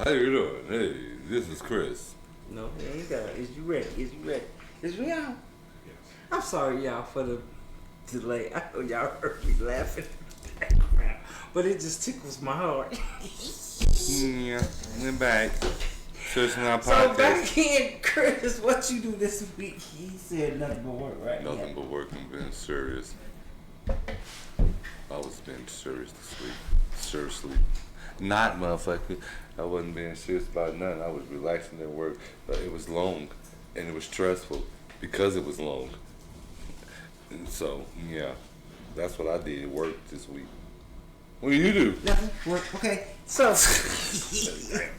How you doing? Hey, this is Chris. No, he ain't got it. Is you ready? Is you ready? Is we out? I'm sorry, y'all, for the delay. I know y'all heard me laughing in the background, but it just tickles my heart. Yeah, we're back. Searching our So podcast. back in, Chris, what you do this week? He said nothing but work, right? Nothing but work and being serious. I was being serious this week. Seriously. Not, motherfucker. I wasn't being serious about nothing. I was relaxing at work. But it was long. And it was stressful because it was long. And so, yeah. That's what I did. Work this week. What do you do? Nothing. Work. Okay. So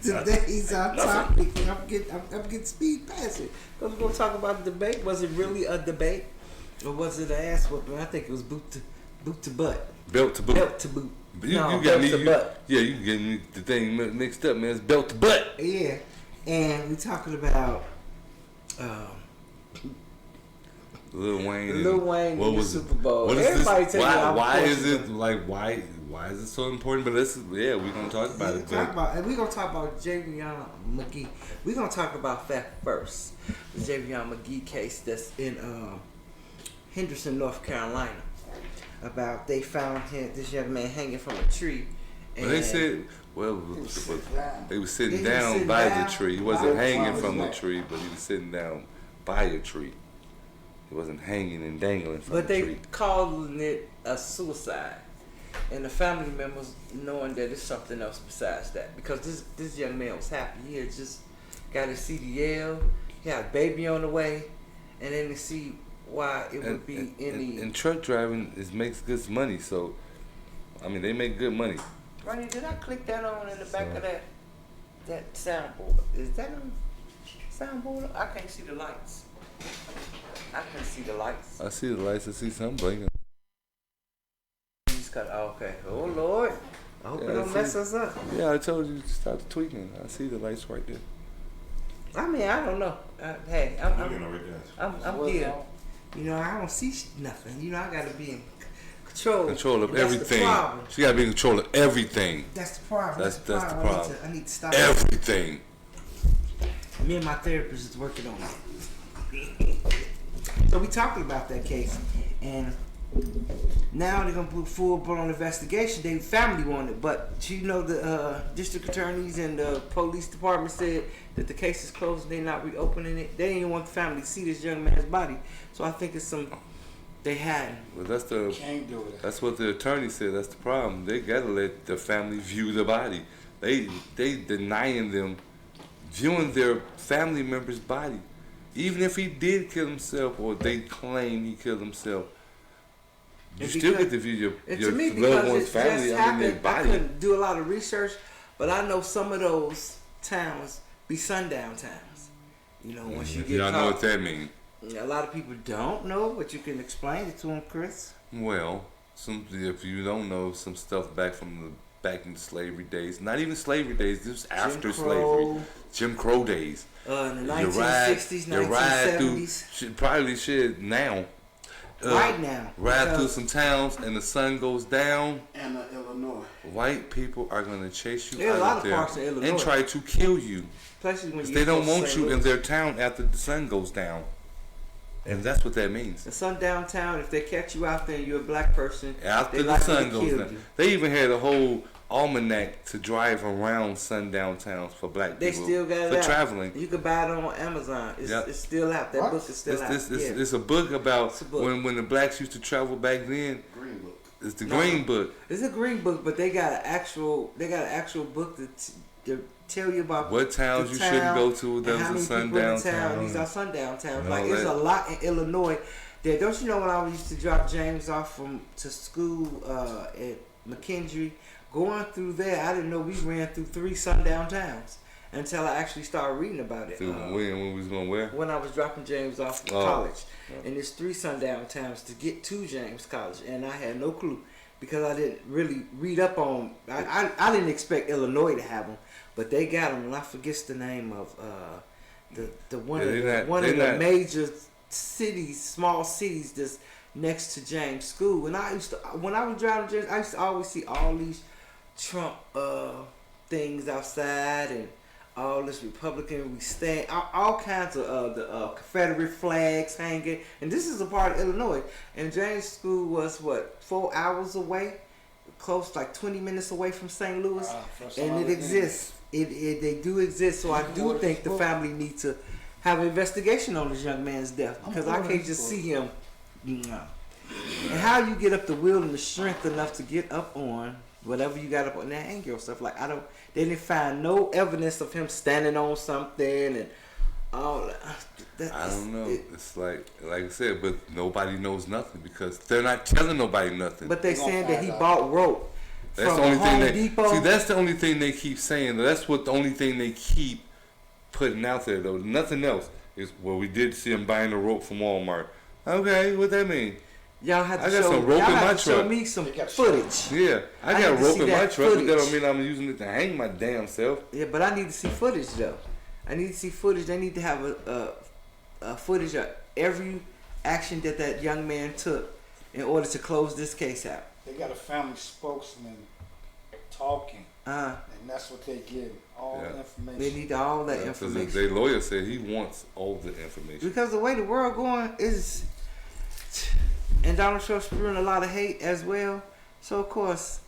today's our topic. I'm getting speed past it. Because we're gonna talk about the debate. Was it really a debate, or was it an ass whooping? I think it was boot to butt. Belt to boot. Belt to boot. You got me. Yeah, you getting me the thing mixed up, man. It's belt to butt. Yeah, and we're talking about Lil Wayne. Lil Wayne in the Super Bowl. What is Everybody this? tell you Why is it like why is it so important? But we're gonna talk about it. And we're gonna talk about Javion McGee. We're gonna talk about that first. The Javion McGee case that's in Henderson, North Carolina. About they found this young man hanging from a tree. And they said, they were sitting down by the tree. He wasn't hanging from the tree, but he was sitting down by a tree. He wasn't hanging and dangling from the tree. But they calling it a suicide. And the family members knowing that it's something else besides that. Because this young man was happy. He had just got his CDL. He had a baby on the way. And then to see why it would be any... And truck driving makes good money. So, I mean, they make good money. Ronnie, did I click that on in the back of that soundboard? Is that on soundboard? I can't see the lights. I can't see the lights. I see the lights. I see something blinking. Okay. Oh, Lord. I hope it don't mess us up. Yeah, I told you to stop tweaking. I see the lights right there. I mean, I don't know. Hey, I'm here. You know, I don't see nothing. You know, I got to be in control. Control of everything. She got to be in control of everything. That's the problem. That's the problem. I need to stop everything. Me and my therapist is working on it. So we talking about that case, and now they're gonna put full-blown investigation. They family wanted, but you know the district attorneys and the police department said that the case is closed and they're not reopening it. They didn't want the family to see this young man's body, so I think it's some they had. Well, can't do it. That's what the attorney said. That's the problem. They gotta let the family view the body. They denying them viewing their family member's body, even if he did kill himself or they claim he killed himself. You still get to view your loved one's family in their body. I couldn't do a lot of research, but I know some of those towns be sundown towns. You know, once you get y'all know what that means. A lot of people don't know, but you can explain it to them, Chris. Well, if you don't know some stuff back in slavery days, not even slavery days, this was after slavery, Jim Crow days. In the 1960s, 1970s. Probably now. Right now. Ride through some towns and the sun goes down. And Illinois. White people are going to chase you out out of there there parts of Illinois. And try to kill you. Especially when they don't want you in their town after the sun goes down. And that's what that means. In sundown town, if they catch you out there and you're a black person, after the sun goes down. They even had a whole almanac to drive around sundown towns for black people. They still got it for out. traveling. You can buy it on Amazon. It's still out. That book is still out. It's a book about when the blacks used to travel back then. Green book. It's the Green Book. It's a green book, but they got an actual book to tell you about what towns you shouldn't go to. That was a sundown town. These are sundown towns. Like there's a lot in Illinois. There, don't you know when I used to drop James off to school at McKendree? Going through there, I didn't know we ran through 3 sundown towns until I actually started reading about it. When we was going where? When I was dropping James off to college. And there's 3 sundown towns to get to James College, and I had no clue because I didn't really read up on. I didn't expect Illinois to have them, but they got them, and I forget the name of one of the major cities, small cities that's next to James School. And when I was driving James, I used to always see all these Trump things outside and all this Republican, we stand, all kinds of the Confederate flags hanging. And this is a part of Illinois. And James School was, 4 hours away? Close, like 20 minutes away from St. Louis. And it exists. They do exist. So I do think the family needs to have an investigation on this young man's death. Because I can't just see him. No. And how you get up the will and the strength enough to get up on whatever you got up on that hang yourself. Like, they didn't find no evidence of him standing on something and all that. I don't know. It's like I said, but nobody knows nothing because they're not telling nobody nothing. But they saying that he bought rope that's from the only Home thing Depot. See, that's the only thing they keep saying. That's what the only thing they keep putting out there, though. Nothing else is, well, we did see him buying the rope from Walmart. Okay, what that mean? Y'all have to I got some rope in my truck. Show me some footage. Yeah, I got rope in my truck, but that don't footage. mean I'm using it to hang my damn self. Yeah, but I need to see footage though. I need to see footage. They need to have a footage of every action that young man took in order to close this case out. They got a family spokesman talking, and that's what they give, all the information. They need all that Because information. their lawyer said he wants all the information. Because the way the world going is, and Donald Trump's spewing a lot of hate as well. So of course,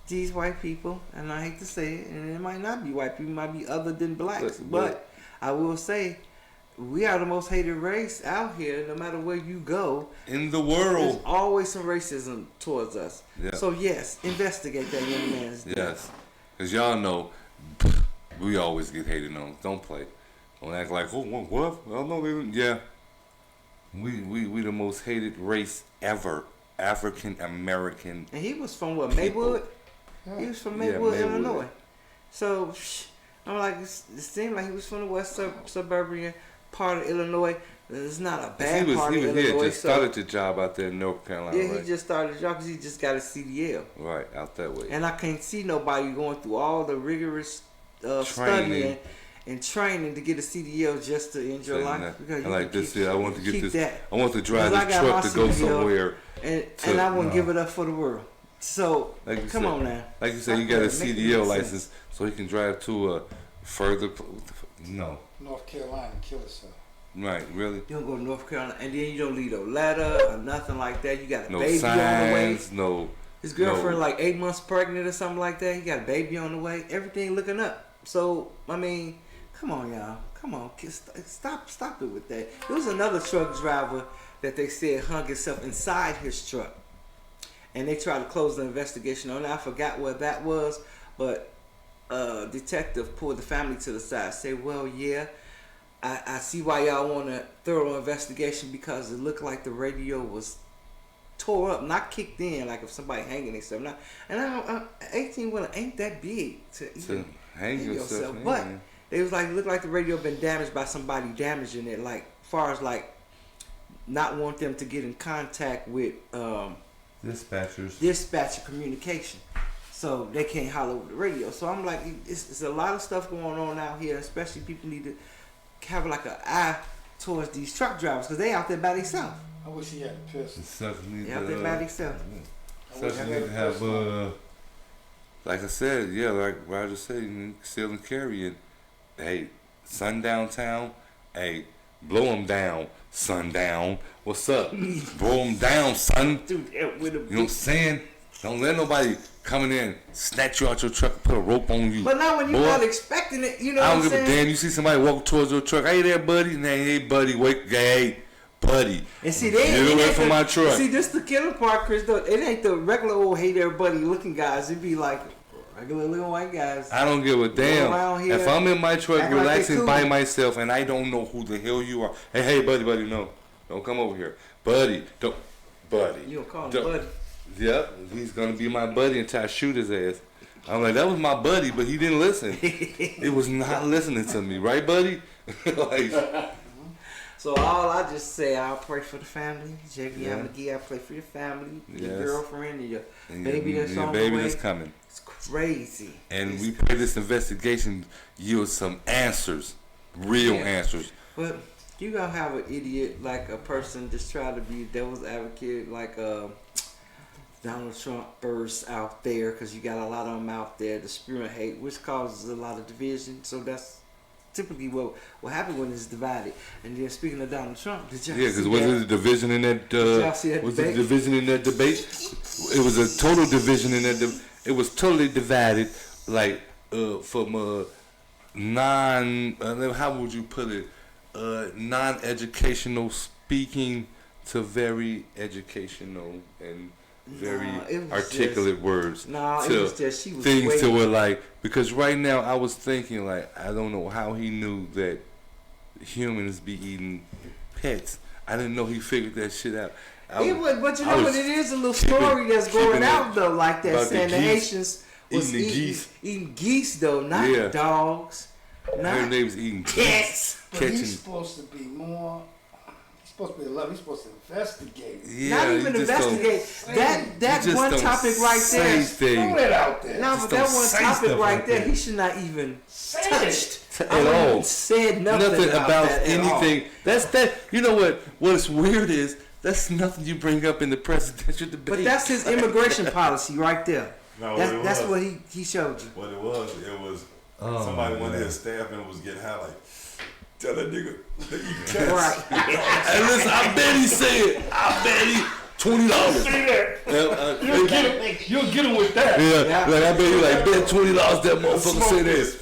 these white people, and I hate to say it, and it might not be white people, it might be other than blacks, but I will say, we are the most hated race out here. No matter where you go In the world. there's always some racism towards us. Yeah. So yes, investigate that young man's death. Yes. Because y'all know, we always get hated on. Don't play. Don't act like, oh, what? I know they didn't. Yeah. We the most hated race ever. African American. And he was from what, Maywood? He was from Maywood, Maywood. Illinois. So I'm like, it seemed like he was from the west suburban part of Illinois. It's not a bad part of Illinois. He had just so, started the job out there in North Carolina, yeah, right? he just started the job because he just got a CDL. Right, out that way. And I can't see nobody going through all the rigorous studying and training to get a CDL just to end your life. Because and like this, I want to get this. That. I want to drive I this got truck my to go CDL, somewhere. And I wouldn't give it up for the world. So come on now. Like you said, you got a CDL license, so he can drive to a further. No. North Carolina, kill herself. Right, really? You don't go to North Carolina, and then you don't leave a letter or nothing like that. You got a No baby signs, on the way. no. His girlfriend like 8 months pregnant or something like that. He got a baby on the way. Everything looking up. So I mean, come on, y'all. Come on, stop it with that. There was another truck driver that they said hung himself inside his truck, and they tried to close the investigation on it. I forgot what that was, but detective pulled the family to the side, said, "Well, yeah, I see why y'all want a thorough investigation because it looked like the radio was tore up, not kicked in, like if somebody hanging themselves. Not, and 18 wheeler ain't that big to even hang yourself. But it was like it looked like the radio been damaged by somebody damaging it, like far as like not want them to get in contact with dispatcher communication, so they can't holler over the radio. So I'm like, it's a lot of stuff going on out here, especially people need to have like an eye towards these truck drivers because they out there by themselves. I wish he had a pistol. They out there by themselves. Such need to have like I said, yeah, like Roger said, you still and carry it. Hey, sundown town. Hey, blow them down, sundown. What's up? Blow them down, son. Dude, You know what I'm saying? Don't let nobody coming in, snatch you out your truck, and put a rope on you. But not when you're not expecting it. You know I what don't I'm give a saying? damn. You see somebody walk towards your truck. Hey there, buddy. Hey, buddy. Wait. Hey, buddy. And see, Get away from my truck. See, this the killer part, Chris. Though it ain't the regular old hey there, buddy looking guys. It be like regular little white guys. I don't give a damn. If I'm in my truck like relaxing cool by myself and I don't know who the hell you are. Hey, buddy, no. Don't come over here. Buddy, don't. Buddy. You don't call him buddy. Yep, he's going to be my buddy until I shoot his ass. I'm like, that was my buddy, but he didn't listen. He was not listening to me. Right, buddy? Like, so all I just say, I'll pray for the family. Javion McGee, I pray for your family, your girlfriend, and your baby that's on the way. That's coming. It's crazy. And we pray this investigation yields some answers, real answers. But you gonna have an idiot like a person just try to be devil's advocate, like Donald Trumpers out there, because you got a lot of them out there, the spewing hate, which causes a lot of division. So that's typically what happened when it's divided. And then speaking of Donald Trump, did y'all because wasn't it a division in that? y'all see that was debate? it a division in that debate? It was a total division in that. It was totally divided, like from how would you put it? Non-educational speaking to very educational and very articulate words. No, it was just she was things to where like, because right now I was thinking like, I don't know how he knew that humans be eating pets. I didn't know he figured that shit out. But you know what? It is a little story that's going out though, like that, saying the Haitians was eating geese though, not dogs. Their names eating cats. But he's supposed to be more. He's supposed to be love. He's supposed to investigate. Yeah, not even investigate. That one topic right there. Throw it out there. No, but that one topic right there, he should not even touched at all. Said nothing about anything. That's that. You know what? What's weird is that's nothing you bring up in the presidential debate. But that's his immigration policy right there. No, that's what he showed you. What it was somebody one of his staff members was getting high like, tell that nigga that you cats. Right. And listen, I bet he said, $20. You'll get him with that. Yeah, like I bet he like bet $20 that motherfucker say that.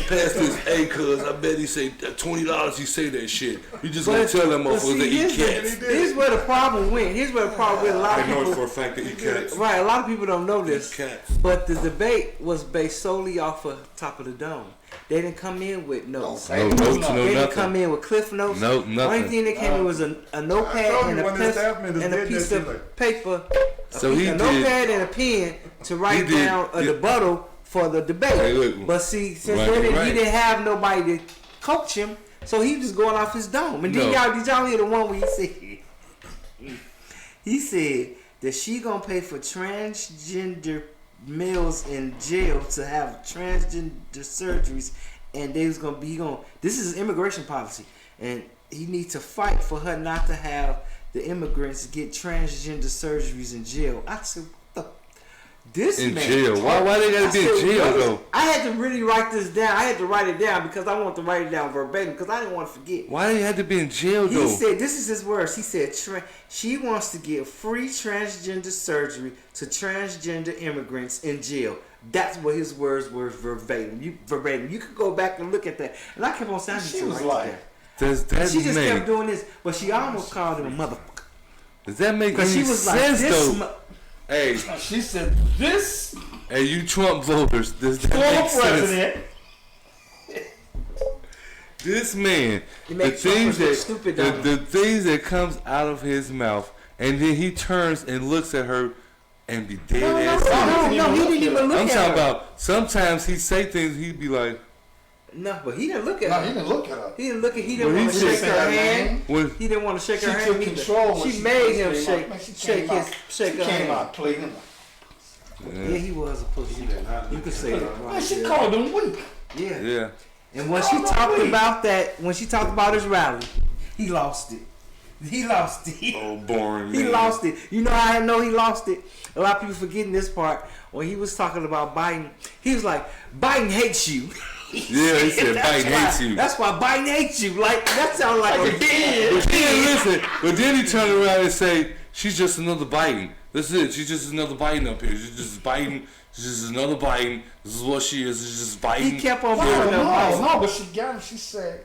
Pass this, hey, cuz I bet he say $20 he say that shit. You just gonna tell that motherfucker that eat cats. Here's where the problem went. Here's where the problem went. A lot of people know it for a fact that eat cats. Right, a lot of people don't know this. Cats. But the debate was based solely off of Top of the Dome. They didn't come in with notes. No notes, no They didn't nothing. come in with cliff notes. No, nothing. Only thing that came in was a notepad and a piece of paper. So a notepad and a pen to write down a rebuttal for the debate. Hey, but see, since he didn't have nobody to coach him, so he was going off his dome. And then did y'all hear the one where he said that she gonna pay for transgender males in jail to have transgender surgeries, and they was gonna be this is immigration policy, and he needs to fight for her not to have the immigrants get transgender surgeries in jail. I said, this in man, jail. Why they gotta be in jail though? I had to really write this down. I had to write it down because I wanted to write it down verbatim because I didn't want to forget. Why they had to be in jail though? He said, this is his words. He said, she wants to give free transgender surgery to transgender immigrants in jail. That's what his words were verbatim. You could go back and look at that. And I kept on saying, she was like, she just kept doing this, but she almost called him a motherfucker. Does that make any she was sense like, though? Hey, she said this. Hey, you Trump voters, does that make president. sense? This man, the things that comes out of his mouth, and then he turns and looks at her and be dead ass. No, he didn't even look at her. I'm talking about sometimes he say things, he'd be like. No, but he didn't look at her. No, he didn't look at her. He didn't want to shake her hand. He didn't want to shake her hand. She made him shake her hand. Came out playing. Yeah, he was a pussy. You could say that. Right. She called him weak. Yeah. And when she talked about his rally, he lost it. Oh, boring. He lost it. You know how I know he lost it? A lot of people forgetting this part. When he was talking about Biden, he was like, Biden hates you. He said Biden hates you. That's why Biden hates you. Like, that sounds like a bitch. But then he turned around and say, she's just another Biden. That's it. She's just another Biden up here. She's just Biden. She's just another Biden. This is what she is. She's just Biden. He kept on giving them No, but she got him. She said,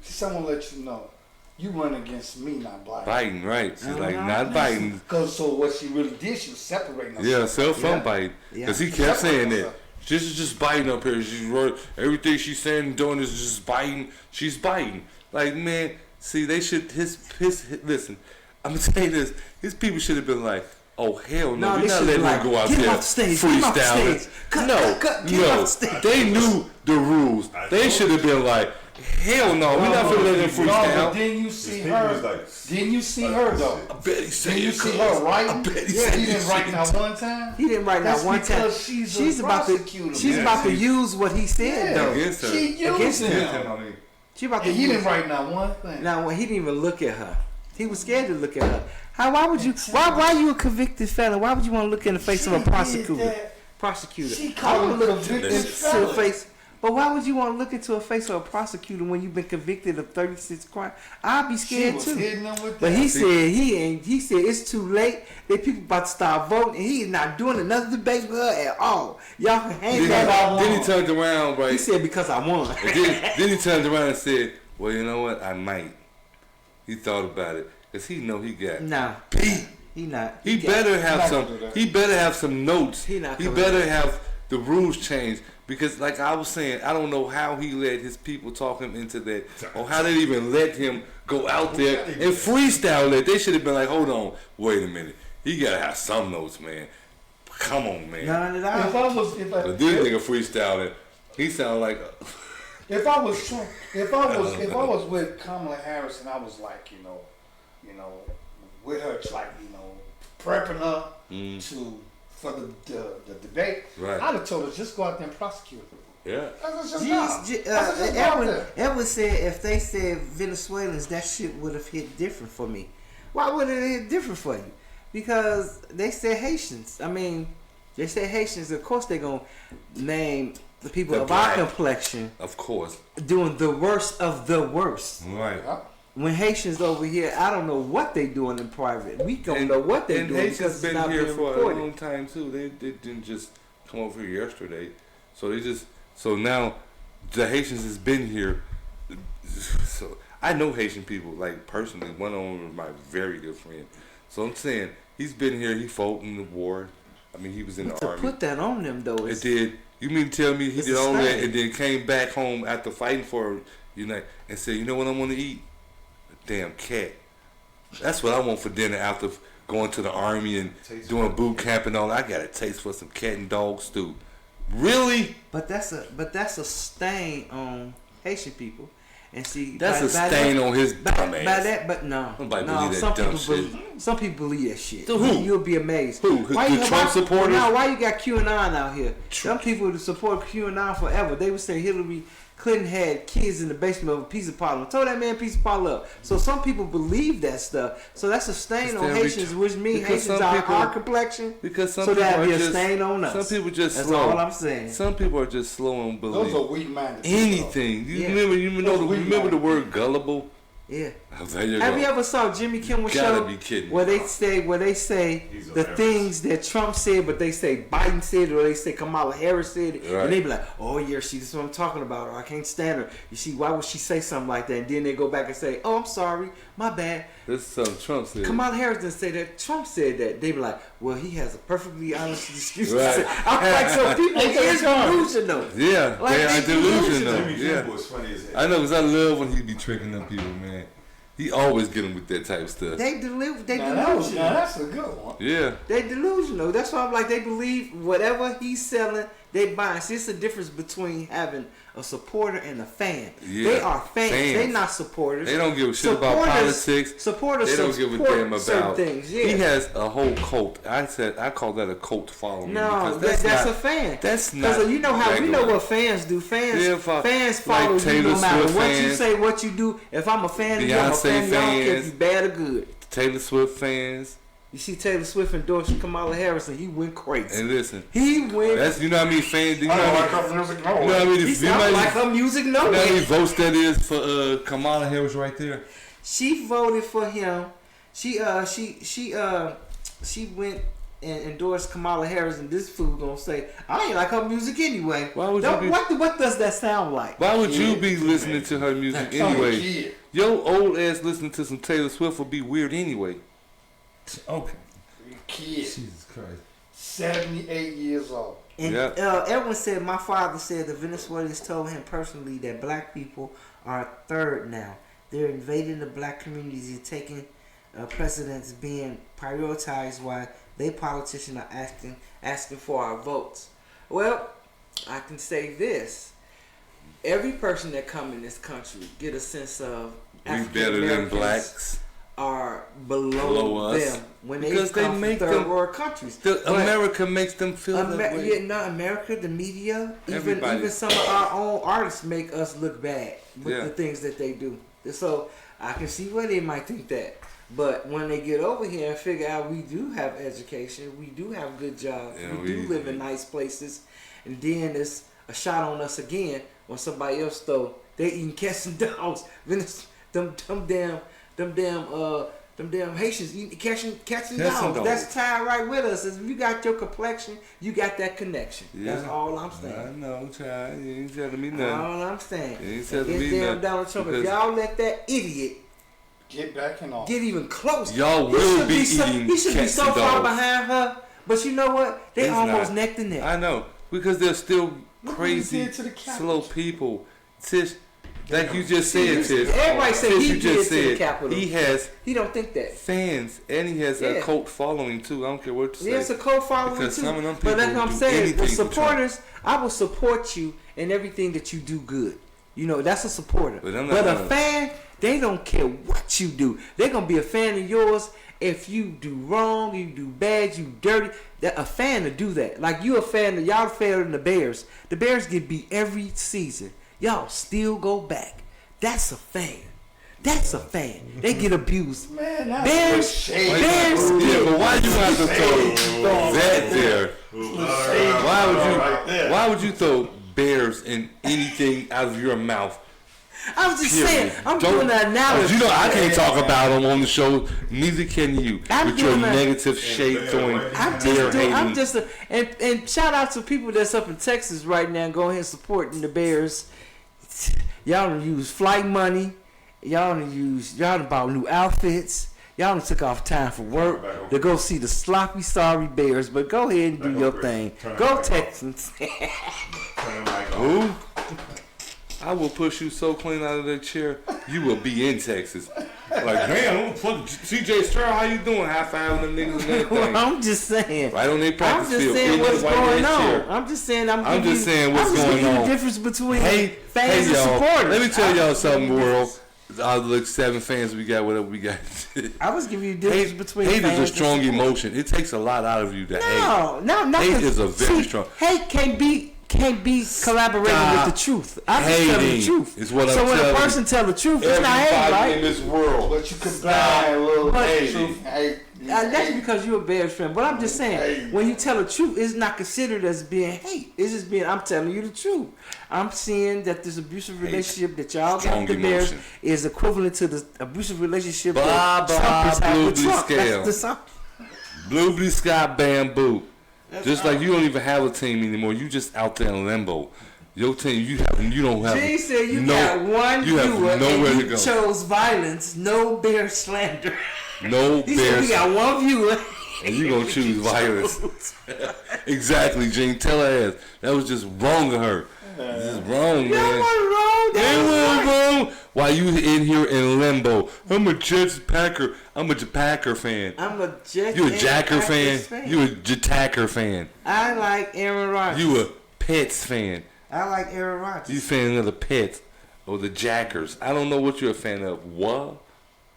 someone let you know. You run against me, not Biden. Biden, right. She's like, not Biden. So what she really did, she was separating herself. Yeah, herself from Biden. Because he kept saying that. This is just Biden up here. She's everything she's saying and doing is just Biden. She's Biden. Like, man, see, they should, listen, I'm going to tell you this. His people should have been like, oh, hell no. We're not letting him go out there freestyling. No. They knew the rules. They should have been like, hell no. We're not going to let him freestyle. No, but didn't you see her? Didn't you see her, though? I bet he said Didn't you see her writing? I bet he He didn't write not one time? He didn't write not one time. She's about to use what he said, though. Against her. She used him. She about to He didn't write not one thing. Now, when he didn't even look at her. He was scared to look at her. Why would you? Why you a convicted felon? Why would you want to look in the face of a prosecutor? She called him a convicted felon. Face. But why would you want to look into a face of a prosecutor when you've been convicted of 36 crimes? I'd be scared too. But he said he said it's too late. They people about to start voting, and he is not doing another debate with her at all. Y'all can hang that out. Then he turned around, right? He said because I won. then he turned around and said, "Well, you know what? I might." He thought about it because he know he got beat. He not. He better have some. He better have some notes. He better have the rules changed. Because, like I was saying, I don't know how he let his people talk him into that, or how they even let him go out there and freestyle it. They should have been like, hold on, wait a minute. He got to have some notes, man. Come on, man. But this nigga freestyling, he sound like... If I was with Kamala Harris and I was like, you know, with her, like, prepping her for the debate, right. I'd have told her just go out there and prosecute her. Yeah. Edwin said if they said Venezuelans, that shit would have hit different for me. Why would it hit different for you? Because they said Haitians. I mean, they said Haitians. Of course, they're gonna name the people of our complexion. Of course. Doing the worst of the worst. Right. Yeah. When Haitians over here, I don't know what they doing in private. We don't know what they doing because been it's not here being for reported. a long time too. They didn't just come over here yesterday. So now the Haitians has been here. So I know Haitian people, like personally. One of them is my very good friend. So I'm saying he's been here. He fought in the war. I mean, he was in the army. To put that on them though, it did. You mean to tell me he did all that and then came back home after fighting for and said, you know what I want to eat? Damn cat. That's what I want for dinner after going to the army and doing boot camp and all. I got a taste for some cat and dog stew. Really? But that's a stain on Haitian people. And see, that's a stain on his dumb ass. By that, but no. Some people believe that shit. Who? You'll be amazed. Who? The Trump supporters? Now, why you got QAnon out here? Some people who support QAnon forever. They would say Hillary Clinton had kids in the basement of a pizza parlor. Told that man pizza parlor up. So some people believe that stuff. So that's a stain on Haitians, which means Haitians are our complexion. Because some so people that'd be are a stain on us. Some people just that's slow. All I'm saying. Some people are just slow on belief. Those are weak-minded. Anything. You remember the word gullible? Yeah. Have you ever saw Jimmy Kimmel show where they say the things that Trump said, but they say Biden said it, or they say Kamala Harris said it, and they be like, "Oh yeah, this is what I'm talking about," or "I can't stand her." You see, why would she say something like that? And then they go back and say, "Oh, I'm sorry, my bad." This is something Trump said. Kamala Harris didn't say that. Trump said that. They be like, "Well, he has a perfectly honest excuse." Right. I'm like, so people is delusional. Yeah, like, they are delusional. Jimmy Kimmel was funny as hell. I know, because I love when he be tricking them people, man. He always get them with that type of stuff. They delusional. That's a good one. Yeah. They delusional. That's why I'm like, they believe whatever he's selling, they buy. See, it's the difference between having a supporter and a fan. Yeah. They are fans. They not supporters. They don't give a shit about politics. Supporters they don't give a damn about things. Yeah. He has a whole cult. I call that a cult following. No, that's a fan. That's not. Because you know how we know what fans do. Fans follow like you no matter what you say, what you do. If I'm a fan of you, I'm a fan of you. I don't care if you bad or good. Taylor Swift fans. You see Taylor Swift endorsed Kamala Harris and he went crazy. And listen, he went. That's how many fans. I don't like her music no way. You know how many? He sounds like her music no way. You know how many votes that is for Kamala Harris right there? She voted for him. She went and endorsed Kamala Harris, and this fool gonna say, "I ain't like her music anyway." Why would you be, what does that sound like? Why would you be listening to her music anyway? Your old ass listening to some Taylor Swift would be weird anyway. Okay. Kid. Jesus Christ. 78 years old. And Edwin said, my father said the Venezuelans told him personally that black people are third now. They're invading the black communities and taking precedence being prioritized while they politicians are asking for our votes. Well, I can say this. Every person that come in this country get a sense of we better than blacks. Are below them when because they come make from third them, world countries. America makes them feel that way. Yeah, no, America, the media, even some of our own artists make us look bad with the things that they do. So I can see why they might think that. But when they get over here and figure out we do have education, we do have good jobs, Yeah, we do live in nice places, and then it's a shot on us again when somebody else stole. They eating cats and dogs. Then it's them damn Haitians eating cats and dogs. That's tied right with us. If you got your complexion, you got that connection. Yeah. That's all I'm saying. I know, child. You ain't telling me nothing. All I'm saying. You ain't telling This me damn nothing. Donald Trump, if Because y'all let that idiot Get back in office. get even close, y'all he will should be so, eating he should be cats so and far dogs. behind her. But you know what? They It's almost not. neck to neck. I know. Because they're still Look what he crazy, did to the Capitol. slow people. Tish, like you just said, Tish. Everybody say Tish, he you did just to the said Capitol. he has He don't think that. fans and he has Yeah. a cult following too. I don't care what you say. Yeah, it's a co-following Because too. some of them But that's people what I'm do saying. The anything for Trump. supporters, I will support you in everything that you do good. You know, that's a supporter. But I'm But not a gonna- fan, they don't care what you do. They're gonna be a fan of yours if you do wrong, you do bad, you dirty. That a fan to do that. Like you a fan of y'all a fan of the Bears. The Bears get beat every season. Y'all still go back. That's a fan. That's a fan. They get abused. Man, that's Bears, shade. Bears Yeah, get but why you have to throw that there? Why would you throw bears in anything out of your mouth? I was just Period. saying, I'm Don't- doing that now. You know I can't talk about them on the show. Neither can you. I'm with your doing that. negative shade throwing. I'm just and shout out to people that's up in Texas right now. Go ahead supporting the Bears. Y'all done use flight money. Y'all done bought new outfits. Y'all done took off time for work to go see the sloppy, sorry Bears. But go ahead and do your thing. Go Texans. Who? I will push you so clean out of that chair, you will be in Texas. Like, damn, fuck, CJ Stroud, how you doing? High five them niggas and everything. Well, I'm just saying. Right on their I'm practice just field. saying in what's the white going ass on. chair. I'm just saying. I'm just saying what's going giving you on. the difference between Hey fans and y'all, supporters. let me tell y'all something, world. All the 7 fans we got, whatever we got. I was giving you the difference between hate fans is a and strong supporters. emotion. It takes a lot out of you to hate. No, not Hate is a very strong. Hate can't be collaborating Stop with the truth. I'm just telling the hating truth. is what so I'm when telling a person you. tell the truth, it's not hate, Everybody in right? this world. But you combine a little But- truth and hate. That's because you're a Bears fan. But I'm just saying, when you tell the truth, it's not considered as being hate. It's just being, I'm telling you the truth. I'm seeing that this abusive relationship that y'all got Strong with the Bears emotion. is equivalent to the abusive relationship Blah, that blah, Trump has had with blue, blue Trump. scale. That's the Blue, blue sky, bamboo. Just like you don't even have a team anymore. You just out there in limbo. Your team, you don't have. G said you no, got one you have viewer nowhere and to you go. chose violence, no bear slander. No He said we Bears. got one viewer. And you gonna choose violence. Exactly, Gene. Tell her ass. That was just wrong of her. This is wrong, That man. wasn't wrong. It That was was right. wrong. Why you in here in limbo? I'm a Jets Packer. I'm a Packer fan. I'm a Jets You a and Jacker Packers fan? You a Jatacker fan? I like Aaron Rodgers. You a Pets fan? I like Aaron Rodgers. You fan of the Pets or the Jackers? I don't know what you're a fan of. What?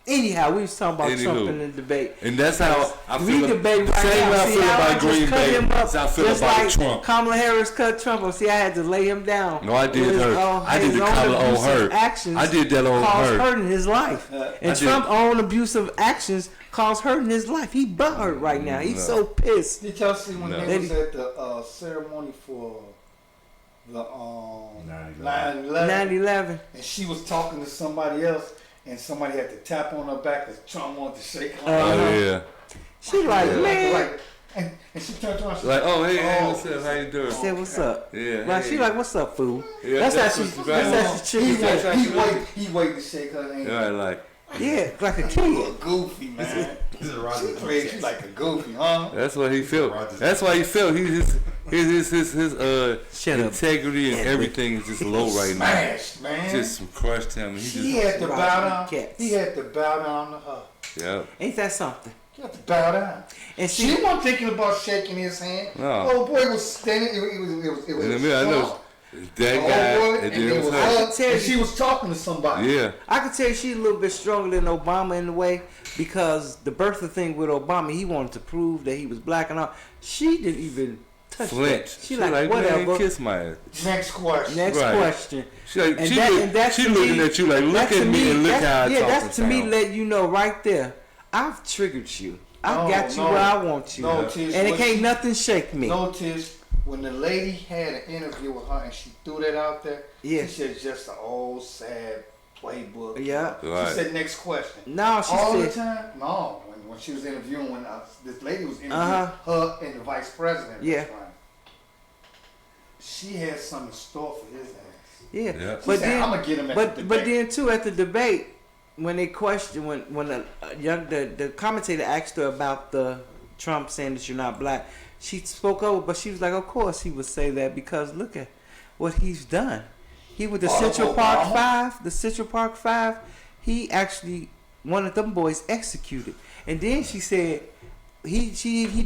Anyhow, we was talking about Anywho. Trump in the debate. And that's how I We feel. debate right Same now. way I See feel how I about just Green cut Bay. him up, That's how I feel just about like Trump. Kamala Harris cut Trump up. See, I had to lay him down. No, I did With his her. own- I did his the own collar on abusive her. Actions I did that on caused her. hurting his life. I And did. Trump's own abusive actions caused hurting his life. He butthurt right now. He's so pissed. Did y'all see when No. they was at the ceremony for the 9/11 9/11. and she was talking to somebody else and somebody had to tap on her back because Trump wanted to shake her. Oh yeah. She like, Yeah. man. Like, and she turned around. She Like, oh hey, hey, Oh. what's up? How you doing? Said, what's up? Yeah. Like, hey. she like, what's up, fool? Yeah, that's that's how what's she. right. That's how she treats he waited to shake her hand. All right, like Yeah, like a You kid. look goofy, man. This is She Roger. played you like a goofy, huh? that's what he felt. Rogers. That's why he felt. His Shut up. integrity and everything is just low right now. Smashed, man. Just crushed him. And he he just had to bow down. Cats. He had to bow down to her. yeah. Ain't that something? He had to bow down. And She wasn't thinking about shaking his hand. No. Oh boy was standing. It was. In the middle, I know that Oh, guy. boy, And and then it it was was her. her, tell and you. she was talking to somebody. Yeah. I can tell you she's a little bit stronger than Obama in a way because the birther thing with Obama, he wanted to prove that he was black and all. She didn't even touch Flinch. that. She like, man, whatever. kiss my ass. Next question. Next Right. question. She like, And she, that- look, and that's she to looking me- at you like, look That's at to me and look that's- how I yeah, talk that's and to me sound. let you know right there. I've triggered you. I No, got you no. where I want you. No, Tish, and it what can't she- nothing shake me. No, Tish, when the lady had an interview with her and she threw that out there, Yeah. she said just an old sad playbook. Yeah. Right. She said next question. No, she All said. the time? No. When she was interviewing, when this lady was interviewing Uh-huh. her and the vice president. Yeah. That's right. She had something in store for his ass. Yeah. Yeah. She But said, then, I'm gonna get him at but the but debate. then too at the debate when they questioned when the commentator asked her about the Trump saying that you're not black, she spoke over, but she was like, of course he would say that because look at what he's done. He with the Central Park Obama? Five, the Central Park Five, he actually wanted them boys executed, and then she said. He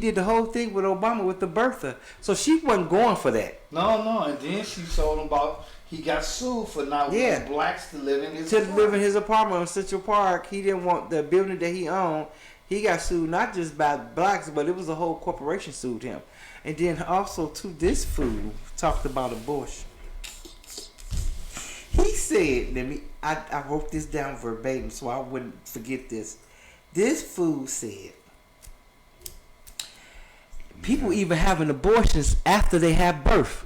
did the whole thing with Obama with the birther, so she wasn't going for that. No, and then she told him about he got sued for not wanting blacks to live in his To apartment. live in his apartment in Central Park, he didn't want the building that he owned. He got sued not just by blacks, but it was a whole corporation sued him. And then also too, this fool talked about abortion. He said, I wrote this down verbatim so I wouldn't forget this. This fool said, people even having abortions after they have birth.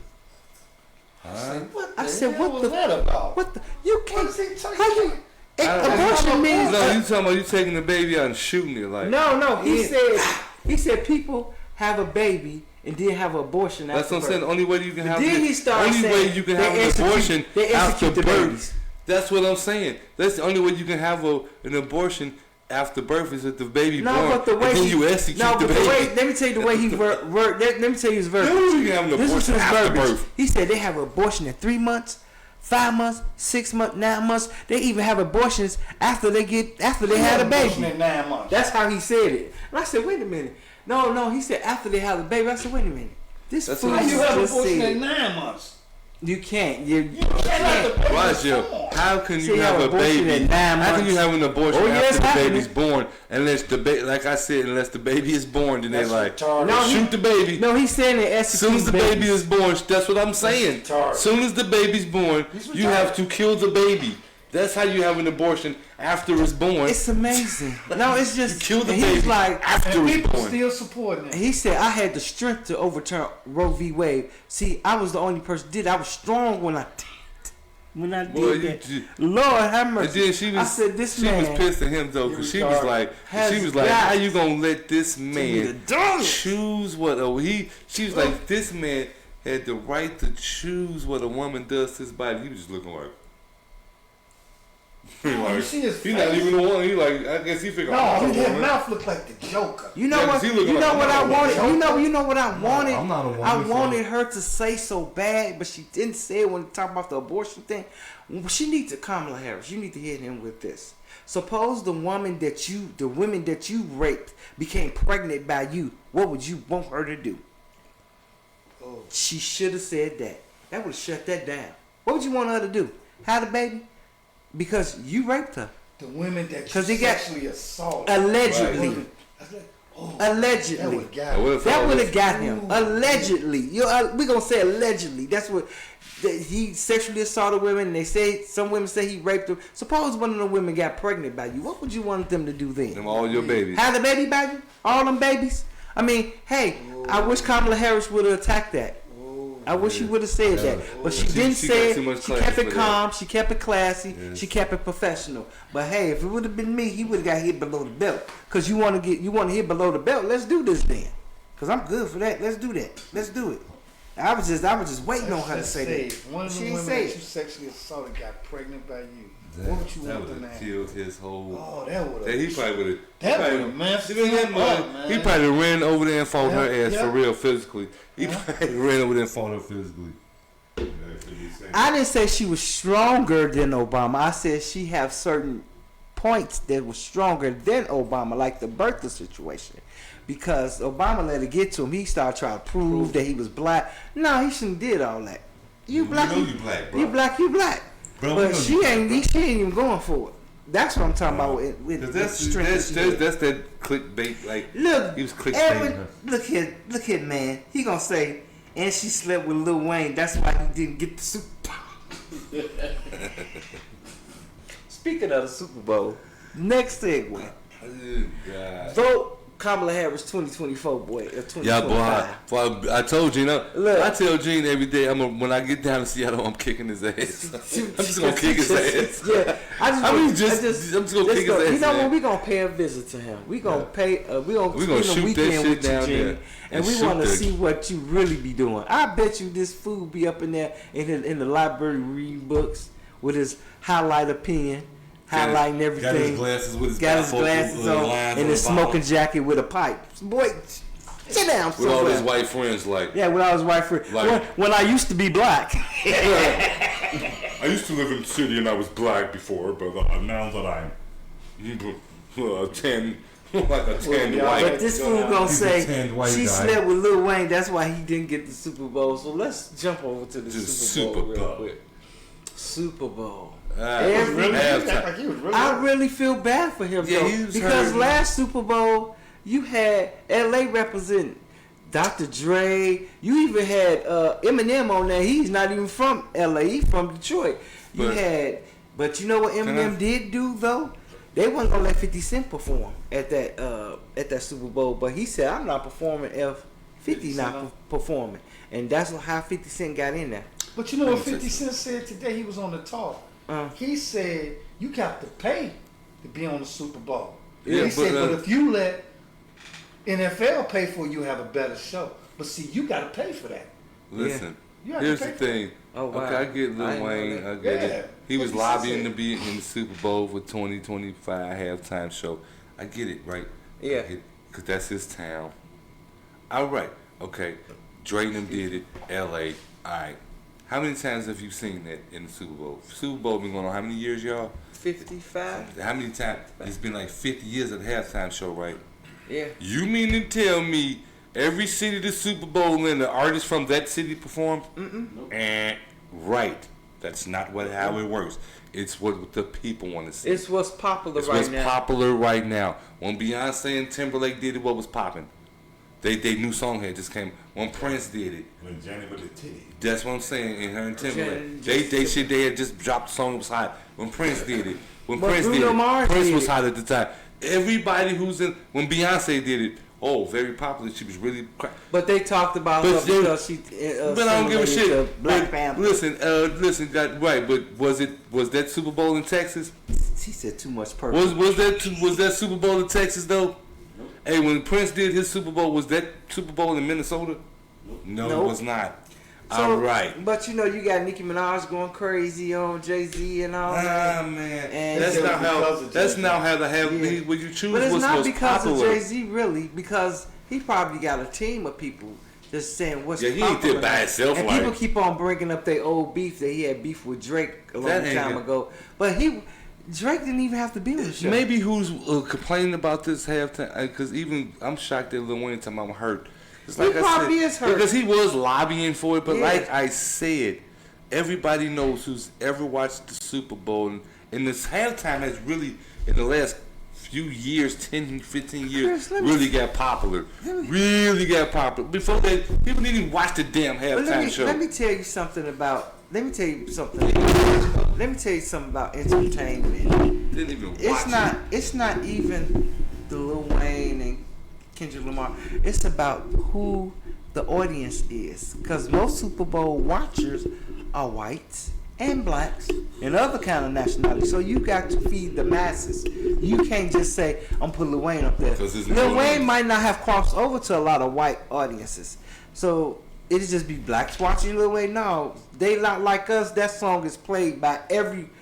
I said, what the that about? What the? You can't. What is he talking How you? Abortion means. No, you talking about you taking the baby out and shooting it like. No. He said people have a baby and then have an abortion after That's what I'm birth. saying. The only way you can have Then he started only way saying you can they have an execute- abortion they after execute the birth. babies. That's what I'm saying. That's the only way you can have an abortion after birth is if the baby No, born. but the way and then he, you execute no, the but baby. the way, let me tell you the way he let me tell you his verbiage. You can have an This was abortion his after verbiage. birth. He said they have abortion in 3 months, 5 months, 6 months, 9 months. They even have abortions after they had a Abortion baby. in 9 months. That's how he said it. And I said, wait a minute. No, he said after they have a baby. I said, wait a minute. This That's fool what How you have just abortion in said 9 months? you can't. You Cannot can't. the baby Why, is Jill? born. How can See, you have a abortion baby? at 9 How can you months. have an abortion Oh, yeah, after it's the happening. baby's born? Unless the baby, like I said, unless the baby is born, then they That's like retarded. No, he- shoot the baby. No, he's saying they As soon as the execute baby babies. is born, that's what I'm saying. retarded. As soon as the baby's born, He's you have to kill the baby. That's how you have an abortion after it's born. It's amazing. No, it's just You kill the and baby he's like after And it's people born. still supporting it. he said I had the strength to overturn Roe v. Wade. See, I was the only person did. I was strong when I did Boy, that. you- Lord have And mercy. then she was, I said this she man was pissed at him though, because she was like, has got how you gonna let this to be the man dumbest. choose what she was like, this man had the right to choose what a woman does to his body. He was just looking like, You see his he's not face? even the one. He like, I guess he figured, No, I'm his woman. mouth looked like the Joker. You know Yeah, what? 'cause he looking You know like what I I'm wanted. not a You know what I wanted. I'm not a woman, I so- wanted her to say so bad, but she didn't say it when talking about the abortion thing. She needs to Kamala Harris. You need to hit him with this. Suppose the women that you raped became pregnant by you. What would you want her to do? Oh. She should have said that. That would have shut that down. What would you want her to do? Have a baby? Because you raped her. The women that 'Cause you he got- sexually assaulted. Allegedly. Right. I was like, oh, Allegedly. that would got I him. would've That thought would this- have got him. Allegedly. We gonna say allegedly. That's what he sexually assaulted women. And they say some women say he raped them. Suppose one of the women got pregnant by you. What would you want them to do then? Them all your babies. Have the baby by you? All them babies? I mean, hey, I wish Kamala Harris would have attacked that. I wish she would have said that, but she didn't she say got too it. much She class kept for it that. calm. She kept it classy. Yes. She kept it professional. But hey, if it would have been me, he would have got hit below the belt. Cause you want to hit below the belt. Let's do this then. Cause I'm good for that. Let's do that. Let's do it. I was just waiting on her to Let's say say that. if one of She the ain't women say that it. you sexually assaulted got pregnant by you. That, What would you that want would them to have have? killed his whole. Oh, that would That he have. probably would have. That would have messed He him up, man. He probably ran over there and fought her Yeah, ass yeah. for real physically. He Yeah. probably ran over there and fought her physically. I didn't say she was stronger than Obama. I said she have certain points that was stronger than Obama, like the birther situation. Because Obama let it get to him. He started trying to prove that he was black. No, he shouldn't did all that. You black, know you black, bro. you black, you black. Bro, we but know she you ain't, black, she ain't even going for it. That's what I'm talking about with Cause the strength that she had. that's that clickbait. Like Look, he was clickbaiting her. look here, man. He gonna say, and she slept with Lil Wayne. That's why he didn't get the Super Bowl. Speaking of the Super Bowl, next segue. God. Vote Kamala Harris 2024, boy. 2025. Yeah, boy, I told Gene, Look. I tell Gene every day, when I get down to Seattle, I'm kicking his ass. I'm just going to kick his ass. Yeah. I'm just going to kick his ass. You know what? We're going to pay a visit to him. We're going to pay, we're going to spend a weekend with you, Gene. And we want to see what you really be doing. I bet you this fool be up in there in the library reading books with his highlighter pen. Highlighting everything. Got his glasses with his glasses on and his smoking jacket with a pipe. Boy, sit down somewhere. With all his white friends, like. Yeah, with all his white friends. Like, when I used to be black. I used to live in the city and I was black before, but now that I'm tan, like a tanned white. But this fool gonna say she slept with Lil Wayne. That's why he didn't get the Super Bowl. So let's jump over to the Super Bowl real quick. Super Bowl. I really feel bad for him though, because last Super Bowl you had LA representing Dr. Dre. You even had Eminem on there. He's not even from LA. He's from Detroit. But you know what Eminem did do though? They wasn't gonna let 50 Cent perform at that Super Bowl, but he said, "I'm not performing if 50 not performing," and that's how 50 Cent got in there. But you know what 50 Cent said today? He was on the talk. He said you got to pay to be on the Super Bowl. Yeah, he said, but if you let NFL pay for it, you have a better show. But see, you got to pay for that. Listen, here's the thing. Oh, wow. Okay, I get Lil Wayne. I get it. He was lobbying to be in the Super Bowl for 2025 halftime show. I get it, right? Yeah. Because that's his town. All right. Okay. Dre did it. L.A. All right. How many times have you seen that in the Super Bowl? Super Bowl been going on how many years, y'all? 55. How many times? It's been like 50 years of the halftime show, right? Yeah. You mean to tell me every city the Super Bowl and the artists from that city performed? Nope. Right. That's not how it works. It's what the people want to see. It's what's popular right now. It's what's popular right now. When Beyonce and Timberlake did it, what was popping? They new song had just came. When Prince did it. When Janet with the titty. That's what I'm saying. And her and Timberlake. They had just dropped the song, it was hot. When Prince did it. Prince was hot at the time. Everybody who's in, when Beyonce did it, very popular. She was really. But they talked about her because she. But I don't give a shit. Black Panther. Listen, right? But was that Super Bowl in Texas? He said too much purple. Was that Super Bowl in Texas though? Nope. Hey, when Prince did his Super Bowl, was that Super Bowl in Minnesota? No, it was not. All right. But you know, you got Nicki Minaj going crazy on Jay-Z and all that. Man. And that's not how the have when you choose. But it's what's not most because popular. of Jay-Z really, because he probably got a team of people just saying what's popular. Yeah, he ain't did by himself. And people keep on bringing up their old beef that he had beef with Drake a long time ago. But Drake didn't even have to be on the show. Maybe who's complaining about this halftime? Because even I'm shocked that Lil Wayne time I'm hurt. It's like he probably is hurt because he was lobbying for it. But like I said, everybody knows who's ever watched the Super Bowl, and this halftime has really in the last few years, 10, 15 years, really got popular. Really got popular. Before that, people didn't even watch the damn halftime show. Let me tell you something about. Let me tell you something about entertainment. Didn't even watch It's not even the Lil Wayne and Kendrick Lamar. It's about who the audience is. Because most Super Bowl watchers are whites and blacks and other kind of nationalities. So you got to feed the masses. You can't just say, I'm putting Lil Wayne up there. Lil Wayne might not have crossed over to a lot of white audiences. So it'll just be blacks watching Lil Wayne. No, they not like us. That song is played by everybody.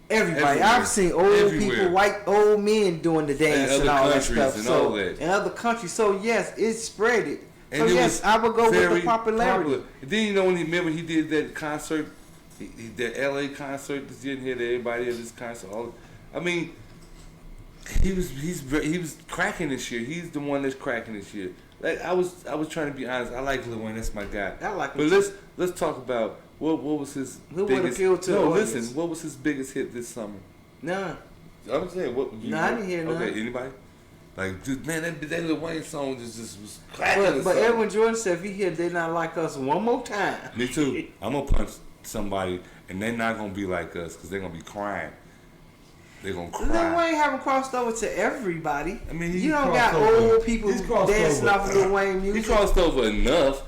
Everywhere. I've seen old people, white old men doing the dance and all that stuff. In other countries. So yes, it's spread it. So yes, I would go with the popularity. Then you know remember he did that concert, that LA concert this year, and had everybody at this concert. I mean, he was cracking this year. He's the one that's cracking this year. Like I was trying to be honest. I like Lil Wayne. That's my guy. I like him. But let's talk about what was his biggest. What was his biggest hit this summer? None. I'm saying what. I didn't hear none. Okay, anybody? Like, dude, man, that Lil Wayne song just was cracking. But Edwin Jordan said if he hear They Not Like Us one more time. Me too. I'm gonna punch somebody and they're not gonna be like us because they're gonna be crying. they're gonna Lil cry. Wayne haven't crossed over to everybody. I mean, you don't got old people dancing off of Lil Wayne He music. crossed over enough,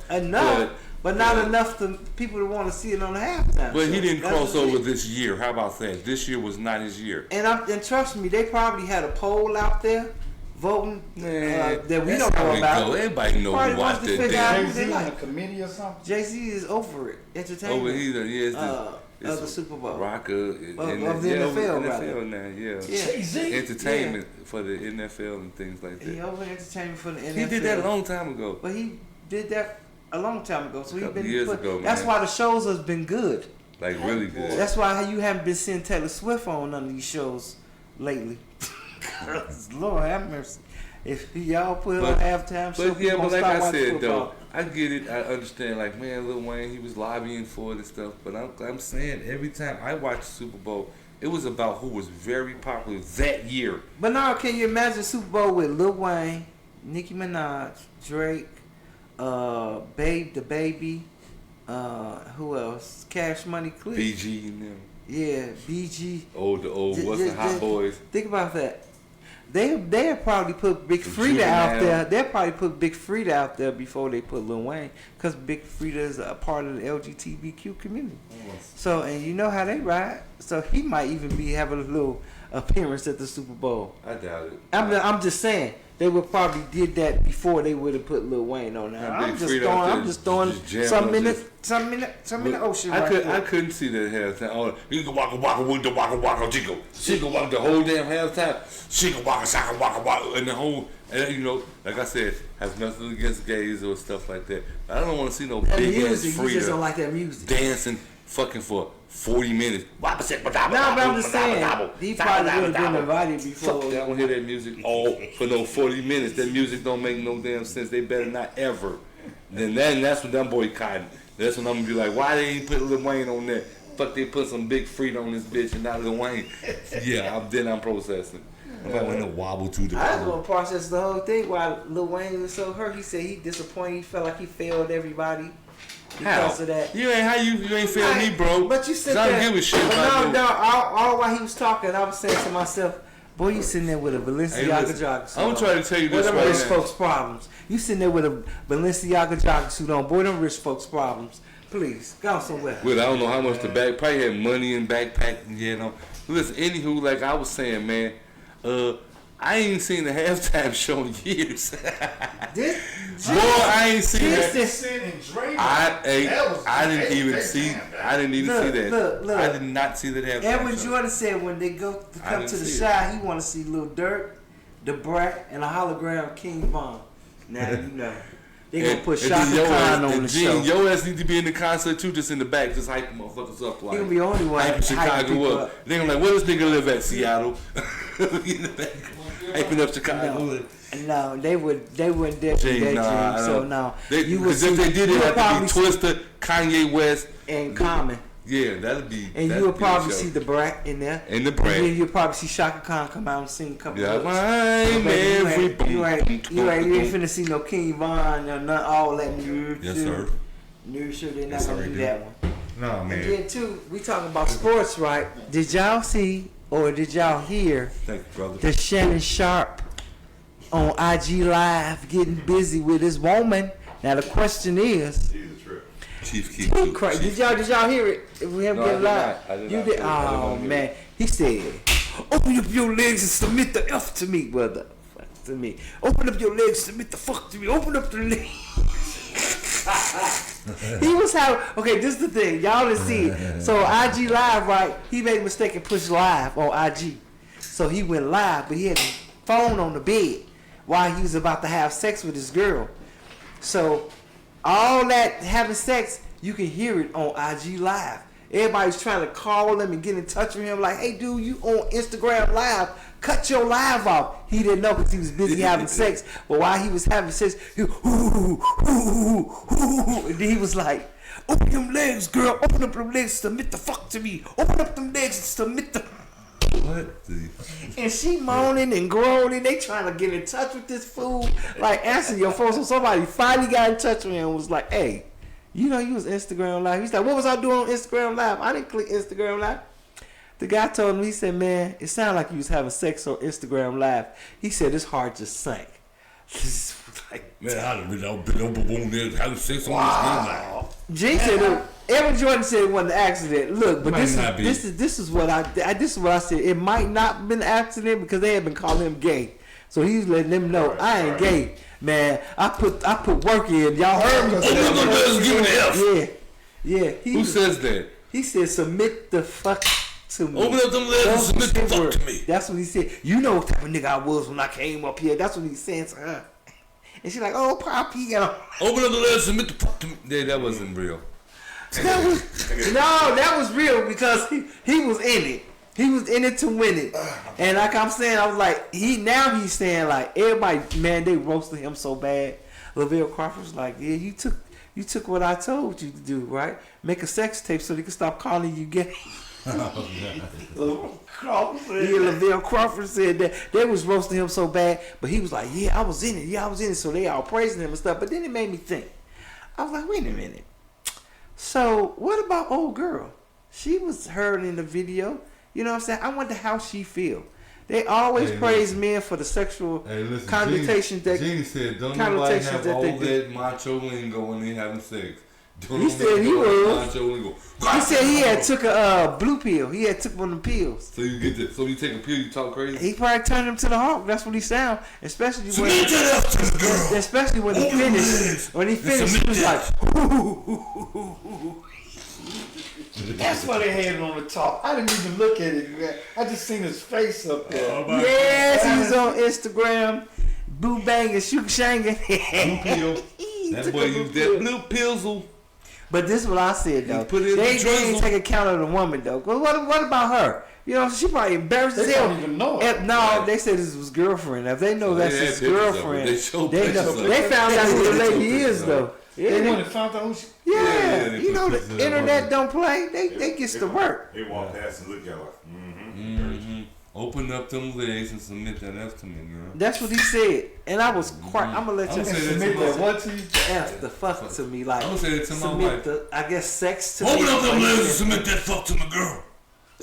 But not enough to people to want to see it on the halftime. But show. he didn't That's cross the over thing. this year. How about that? This year was not his year. And trust me, they probably had a poll out there voting that we That's don't how know it about. go. Everybody know Probably who watched wants to that figure out damn. who they Jay-Z on a like. committee or something? Jay-Z is over it. Entertainment. Over either, yeah, of the Super Bowl. Rocker Of the NFL, rather. now, yeah. Jay-Z? Entertainment for the NFL and things like that. He over entertainment for the NFL. He did that a long time ago. But he did that a long time ago. So he couple been years ago, That's man. why the shows has been good. Like really good. That's why you haven't been seeing Taylor Swift on none of these shows lately. Lord have mercy. If y'all put it on halftime show, But yeah, people but like start I watching said football. though, I get it. I understand. Like man, Lil Wayne, he was lobbying for it and stuff. But I'm saying every time I watch the Super Bowl, it was about who was very popular that year. But now, can you imagine Super Bowl with Lil Wayne, Nicki Minaj, Drake, Babe the Baby, who else? Cash Money Clip. BG and them. Yeah, BG. What's the Hot Boys? Think about that. They'll probably put Big Frida Juvenile. out there. They'll probably put Big Frida out there before they put Lil Wayne, because Big Frida is a part of the LGBTQ community. So, and you know how they ride. So he might even be having a little appearance at the Super Bowl. I doubt it. I'm just saying they would probably did that before they would have put Lil Wayne on there. Big I'm just Frida throwing. out there I'm just throwing just jamming some on in this. the ocean. I right couldn't see that halftime. Oh, you can waka waka with the waka waka jiggle. She can walk the whole damn halftime. She can waka shaka waka waka and the whole. And you know, like I said, has nothing against gays or stuff like that. I don't want to see no that big ass music, you just don't Frida like that music. dancing fucking for 40 minutes. No, but I'm just saying, he probably would have been invited before. Fuck, I don't hear that music all for no 40 minutes. That music don't make no damn sense. They better not ever. Then that's when I'm boycotting. That's when I'm gonna be like, why they ain't put Lil Wayne on there? Fuck, they put some Big Frida on this bitch and not Lil Wayne. Yeah, I'm processing. I'm like, when to wobble to the I was gonna process the whole thing while Lil Wayne was so hurt. He said he disappointed. He felt like he failed everybody because of that. You ain't failed me, bro. But you said I that. don't give a shit about no, all while he was talking, I was saying to myself, boy, you sitting there with a Balenciaga jogging suit I'm on. trying to tell you this them right rich now. folks' problems. You sitting there with a Balenciaga jogging suit on. Boy, them rich folks' problems. Please, go somewhere. Well, I don't know how much the bag. Probably had money in backpack. You know. Listen, anywho, like I was saying, man. I ain't seen the halftime show in years. Boy, I ain't seen that. I didn't even see that. Look. I did not see that halftime Edwin show. Jordan said when they come to the shot, he want to see Lil Durk, the Brat, and a hologram King Von. Now you know. They gonna put Shaka Khan on the show. Your ass need to be in the concert too, just in the back, just hyping motherfuckers up. Like, He gonna be the only one hyping Chicago up. They gonna like, where this nigga live at? Seattle. In the back, hyping up Chicago. No, they wouldn't dare do that dream. So no, Because if they did, it have to be Twister, Kanye West, and Common. Yeah, that'd be. And you would probably see the Brat in there. And the Brat. And then you'll probably see Shaka Khan come out and sing a couple of You ain't finna see no King Von or none, all that new Yes, sir. New shit, they're not gonna do that one. No, man. And then too, we talking about sports, right? Did y'all see or did y'all hear Thank you, brother. that Shannon Sharp on IG Live getting busy with his woman? Now the question is, Chief Keef. did y'all hear it? If we haven't get live, you did. Oh man, he said, "Open up your legs and submit the F to me, brother. Fuck to me. Open up your legs, submit the fuck to me. Open up the legs." He was having. Okay, this is the thing. Y'all didn't see it. So IG Live, right? He made a mistake and pushed live on IG. So he went live, but he had the phone on the bed while he was about to have sex with his girl. So all that having sex, you can hear it on IG Live. Everybody's trying to call him and get in touch with him like, hey, dude, you on Instagram Live. Cut your live off. He didn't know because he was busy having sex. But while he was having sex, and then he was like, open them legs, girl. Open up them legs. Submit the fuck to me. Open up them legs and submit the... What the? And she moaning and groaning. They trying to get in touch with this fool. Like, answer your phone. So somebody finally got in touch with him and was like, hey, you know you was Instagram Live. He's like, what was I doing on Instagram Live? I didn't click Instagram Live. The guy told him, he said, man, it sounded like you was having sex on Instagram Live. He said his heart just sank. Like, Man, I done been on there having sex on Wow. G said, Aaron Jordan said it wasn't an accident. Look, but Might this not be. is what I said. It might not have been an accident because they had been calling him gay. So he's letting them know I ain't gay, man. I put work in. Y'all heard me. Give me the F. Yeah. Who says that? He said, submit the fuck to me. Open up them legs and submit the fuck to me. That's what he said. You know what type of nigga I was when I came up here. That's what he's saying to her. And she's like, oh, Poppy. Open up the legs and submit the fuck to me. Yeah, that wasn't real. That was real because he was in it. He was in it to win it. And like I'm saying, I was like, he's saying like, everybody, man, they roasted him so bad. Lavelle Crawford's like, yeah, you took what I told you to do, right? Make a sex tape so they can stop calling you gay. Lavelle Crawford said that they was roasting him so bad, but he was like, yeah, I was in it. So they all praising him and stuff. But then it made me think. I was like, wait a minute. So what about old girl? She was heard in the video. You know what I'm saying? I wonder how she feel. They always praise men for the sexual connotations that. Gene said, "Don't nobody have all that macho lingo when they having sex." He said he was. He said he had took a blue pill. He had took one of the pills. So you get this. So you take a pill, you talk crazy. He probably turned him to the hawk. That's what he sound. Especially when he finished. When he finished, he was like, That's why they had it on the top. I didn't even look at it. I just seen his face up there. yes, he's on Instagram. Boo banging, shoot shanging. Blue pill. That boy used that blue pill. But this is what I said though. They didn't take account of the woman though. Well, what about her? You know, she probably embarrassed as hell. They don't even know it. No, they said this was girlfriend. If they know that's his girlfriend, they found out who the lady is though. Yeah. They went and found out who she. Yeah, you know the internet don't play. They gets to work. They walk past and look at her. Open up them legs and submit that F to me, man. That's what he said, and I was quite. I'm gonna let you Submit that what to you? F the fuck to me, like I'm gonna say that to my wife. I guess sex to me. Open up them legs and submit that fuck to my girl.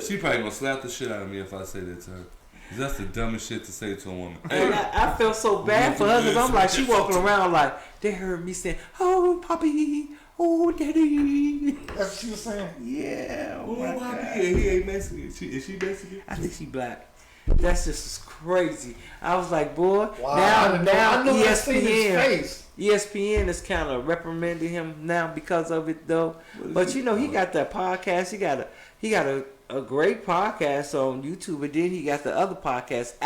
She probably gonna slap the shit out of me if I say that to her. That's the dumbest shit to say to a woman. And I felt so bad for her because I'm like, she walking around like they heard me saying, "Oh, Poppy, oh, Daddy." That's what she was saying. Yeah. Oh my God. He ain't Mexican. Is she Mexican? I think she black. That's just crazy. I was like, boy. Wow, Now I know I seen his face. ESPN is kind of reprimanding him now because of it though. But you know, he got that podcast. He got a great podcast on YouTube, and then he got the other podcast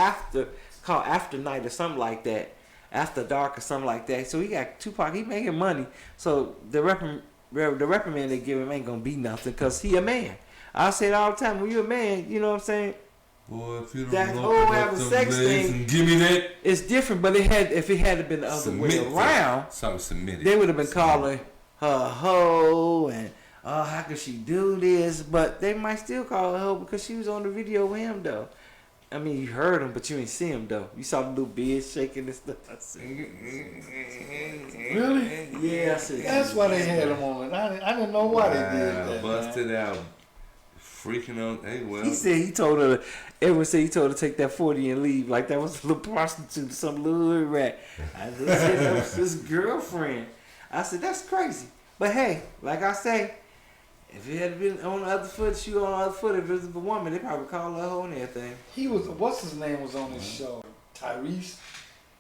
called After Night or something like that, After Dark or something like that. So he got two podcasts. He making money. So the reprimand they give him ain't gonna be nothing because he a man. I say it all the time. When you a man, you know what I'm saying. Boy, if you don't That open whole up having them sex legs thing, and give me that. It's different, but if it had been the other way around, they would have been calling her a hoe and how could she do this? But they might still call her a hoe because she was on the video with him though. I mean, you heard him, but you ain't see him though. You saw the little beard shaking and stuff. I said, Really? yeah, I said, That's why they had him on it. I didn't know why they did that. Busted out. Freaking out. Hey, well. He said he told her. Everyone said he told her to take that 40 and leave. Like that was a little prostitute, some little hood rat. I just said that was his girlfriend. I said that's crazy. But hey, like I say, if it had been on the other foot, she on the other foot, if it was a woman, they probably call her a hoe and everything. He was, what's his name was on his show, Tyrese,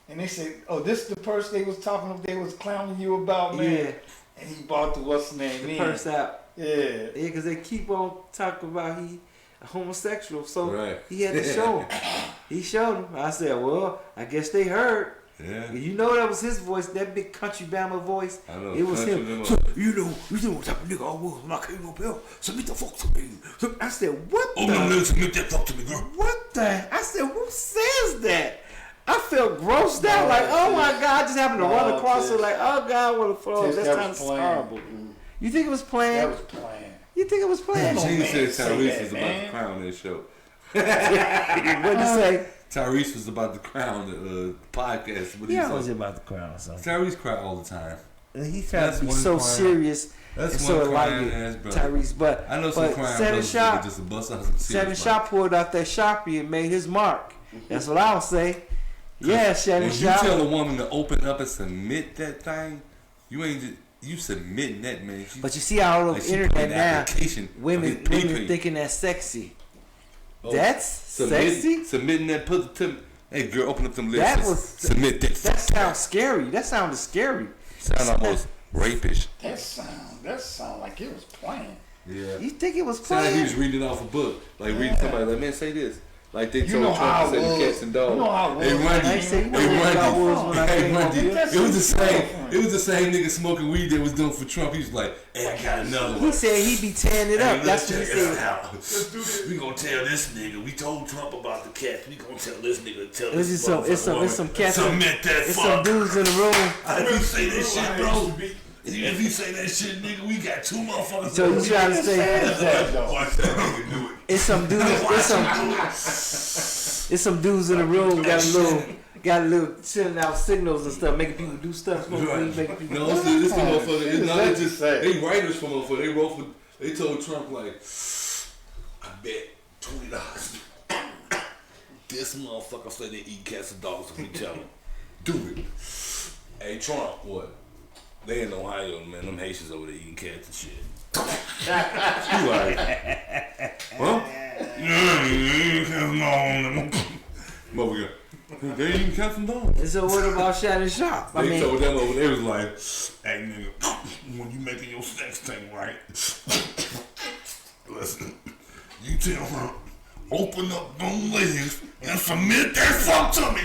and they said, "Oh, this is the person they was talking about. They was clowning you about, man." Yeah. And he bought the what's his name? The purse out. Yeah. Yeah, because they keep on talking about he homosexual, so right. he had to show him. He showed him. I said, well, I guess they heard. Yeah. You know that was his voice, that big country Bama voice. I know. It was him. So, you know what type of nigga I was when I came up here. Submit the fuck to me. So I said, what the? Oh, no, submit that fuck to me, girl. What the? I said, who says that? I felt grossed out, like, oh my God, I just happened to run across it, like, oh God, what a flow. That's kind of horrible. You think it was planned? That was planned. You think it was planned? Gene said Tyrese was about to crown that show. What'd you say? Tyrese was about to crown the podcast. Yeah, I was about to crown or something. Tyrese cry all the time. He's trying That's to be one so crime. serious. That's and one so crying like ass brother. Tyrese, but I know some crime Shannon brothers that Sharp, could just bust out some Shannon serious Sharp pulled out that Sharpie and made his mark. That's what I would say. Yeah, Shannon When you Sharp. tell a woman to open up and submit that thing, you ain't just, you submitting that, man. But you see all over like the she put internet an now, application women for his pee-pee. thinking that's sexy. Oh, That's sexy? Submitting that, put the tip. Hey, girl, open up them lips. That and was submit that. That sounds scary. That sounded scary. Sound almost rapish. That sound like it was playing. Yeah. You think it was Sound like he playing? was reading it off a book. Like reading somebody like, man, say this. Like they You told know Trump how to say it the was. cats and dogs. You know how it was. Hey, Randy. I say, you know Hey, what I Randy. was when I Hey, came home. Randy. That's It was the some same. stuff. It was the same nigga smoking weed that was doing for Trump. He was like, hey, I got another one. He said he be tearing it up. That's what he said. Let's do this. We gonna tell this nigga. We told Trump about the cats. We gonna tell this nigga to tell It's this just some, it's some cats. Submit that It's fuck. some dudes in the room. If you say that shit, bro. If you say that shit, nigga, we got two motherfuckers. So you trying to say Watch that nigga do it. it's some dudes? It's some dudes in the room got a little sending out signals and stuff, making people do stuff. Smoke weed, making people. No, see, this the motherfucker. It's not they just they writers for motherfucker. They wrote for. They told Trump like, I bet $20. This motherfucker said they eat cats and dogs. If we tell him, do it. Hey Trump, what? They in Ohio, man. Them Haitians over there eating cats and shit. You like, huh? Motherfucker, they eating cats and dogs. And so what about Shannon Sharp? I They mean, told them over there was like, Hey nigga, when you making your sex thing, right? Listen, you tell her, open up them legs and submit that fuck to me.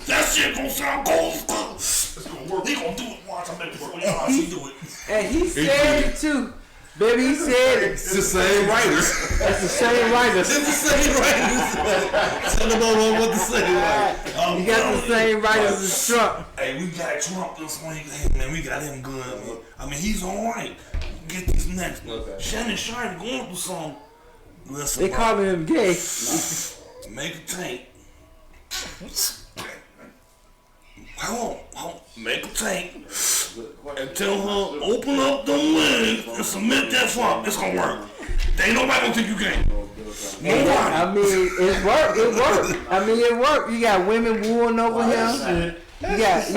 That shit gonna sound cold as fuck. It's gonna work. He gonna do it. Watch, I make it work. Watch, he do it. and he said it too. Baby, he said it. it's the same writers. That's the same writers. It's the same writers. Tell them all what to say. Like, You got the same writers as Trump. Hey, we got Trump this week. Hey, man, we got him good. I mean, he's all right. Get these next. Okay. Shannon Sharp going through some. Listen, They bro, calling him gay. make a tank. Hold on. Make a tank. And tell her, open up them legs and submit that fuck. It's gonna work. They ain't nobody gonna think you can't. Nobody. I mean, it worked. It worked. I mean, it worked. You got women wooing over him. You got,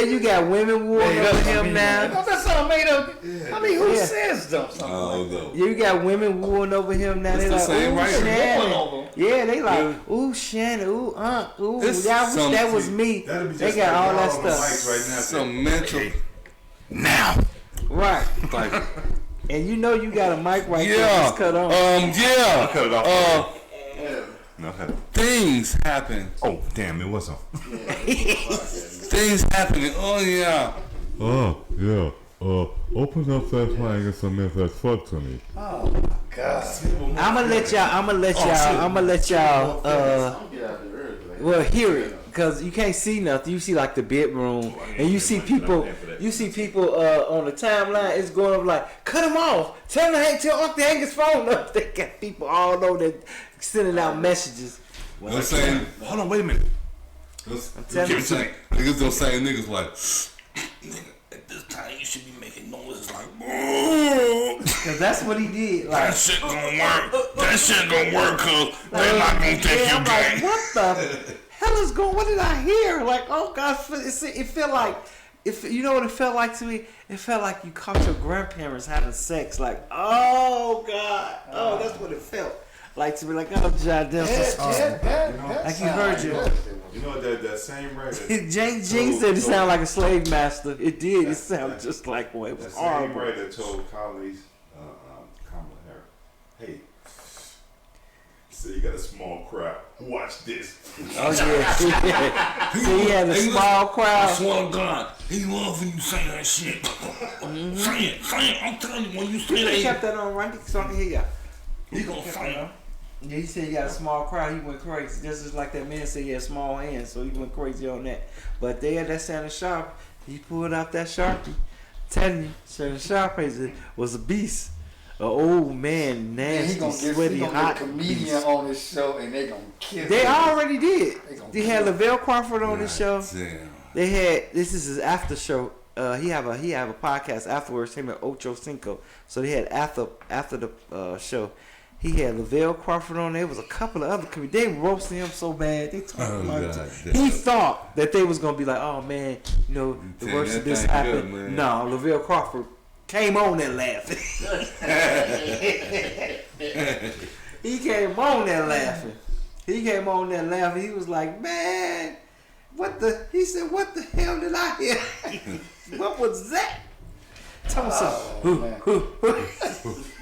you got women wooing over him now. That's all made up. I mean, who Yeah. says though? oh no. You got women wooing over him now. It's They the like, same ooh, writer. Shannon. Yeah, they like, ooh, Shannon, ooh, ooh. It's Y'all wish that some- was me. That'll be They just got like all that y'all on the stuff. mics right now. Some mental. Now. Right. Like, And you know you got a mic right there. yeah. Just cut on. Yeah. Cut it off. No, Things happen. oh, damn, it wasn't. Things happening. Oh yeah. Oh, yeah. Open up that flag and submit that fuck to me. Oh my God. I'ma let y'all well hear it because you can't see nothing. You see like the bedroom and you see people on the timeline. It's going up like cut him off. Tell Uncle hang his phone up. They got people all over there sending out messages. You know what I'm saying? Hold on, wait a minute. I'm telling you. Niggas don't say niggas like, Nigga, at this time you should be making noises like, Cause that's what he did. that Like, shit gonna work. That shit gonna work, cause they not gonna think yeah, you I'm like, gay. what the hell is going? What did I hear? Like, oh God, it felt like, if you know what it felt like to me, it felt like you caught your grandparents having sex. Like, oh God, oh, that's what it felt like to me. Like, oh, John Denver, like you heard you. You know that same writer. Jane said it sounded like a slave master. It did. It sounded just like one. It That was same horrible. writer told colleagues, Kamala Harris, hey, so you got a small crowd. Watch this. Oh yeah. So he had a small I crowd. swear to God, he love when you say that shit. Say it. I'm telling you, when you say He kept that, that on right so I can hear ya. he gonna say it. Yeah, he said he got a small crowd. He went crazy. Just as like that man said he had small hands, so he went crazy on that. But there, that Shannon Sharp, he pulled out that Sharpie. Telling you, Shannon Sharp was a beast. An old man, nasty, sweaty, hot get a comedian beast. on this show and they gonna kill They him. already did. They gonna They had kill Lavelle Crawford on this show. damn. They had this is his after show. He have a podcast afterwards. Him and Ocho Cinco. So they had after the show. He had Lavelle Crawford on there. There was a couple of other comedians. They roasted him so bad. They talking about he thought that they was gonna be like, oh man, you know, the worst of this happened. Good, no, Lavelle Crawford came on there laughing. He came on there laughing. He was like, man, he said, what the hell did I hear? What was that? Tell me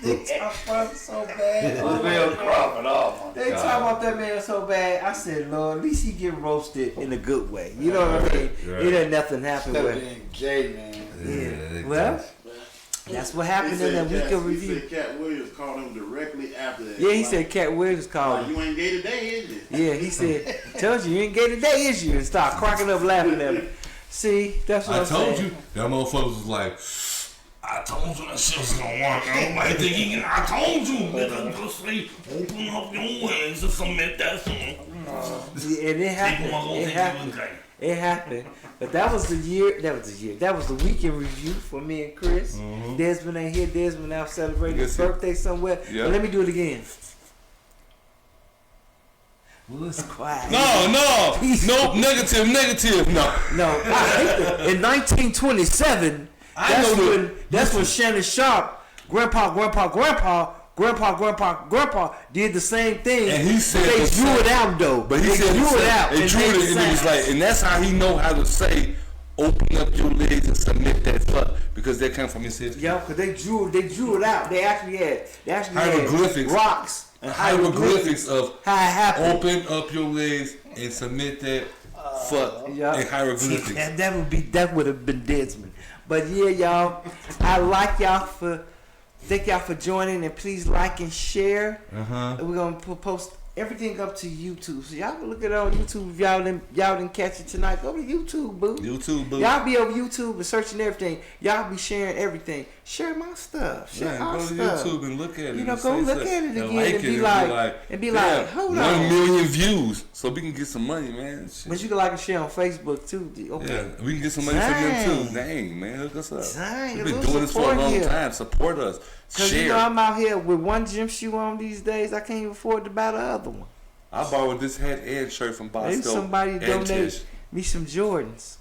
They talk about it so bad. Lavelle Crawford, oh my They God. talk about that man so bad. I said, Lord, at least he get roasted in a good way. You know what I mean? Right. It ain't nothing happen That with. being gay, man. Yeah. Well, that's what happened in that week of He review. said Cat Williams called him directly after that. Yeah, he said Cat Williams called "Like, him. you ain't gay today, is you?" Yeah, he said, told you ain't gay today, is you? And start cracking up laughing at him. See, that's what I I'm told saying. you. That motherfucker was like, I told you that shit was gonna work. Nobody think he can. I told you. Nigga, just say, open up your wings and submit that song. Yeah, and it happened. People gonna It think you happened. was gay. It happened. But that was the year. That was the weekend review for me and Chris. Desmond ain't here. Desmond out celebrating his Yes, birthday somewhere. Yeah. But let me do it again. Well, it's quiet. No, negative. No. No, I hate that. In 1927, that's when Shannon Sharp, Grandpa did the same thing. And he said they the drew same- it out though. But he they said drew it out. They and drew made it, the and it was sign. like, and that's how he know how to say, open up your legs and submit that fuck, because that came from his history. Yeah, because they drew it out. They actually had Hieroglyphics. rocks and Hieroglyphics of how it happened. open up your legs and submit that fuck Yeah. and hieroglyphics. See, that would have been Desmond. But yeah, y'all, thank y'all for joining, and please like and share. We're gonna post everything up to YouTube, so y'all can look at it on YouTube. If y'all didn't catch it tonight, go to YouTube, boo. YouTube, boo. Y'all be over YouTube and searching everything. Y'all be sharing everything. Share my stuff. Share Yeah, our go to stuff. YouTube and look at it. You know, and go say look something. at it And again like and be like, damn, hold 1 on. million views, so we can get some money, man. Shit. But you can like and share on Facebook too. Okay. Yeah, we can get some money from them Dang. too. Dang, man, hook us up. Dang, We've a been little doing this for a support long here. time. Support us. Cause Share. you know I'm out here with one gym shoe on these days. I can't even afford to buy the other one. I borrowed this hat and shirt from Bosco. Maybe somebody and donate Tish. me some Jordans.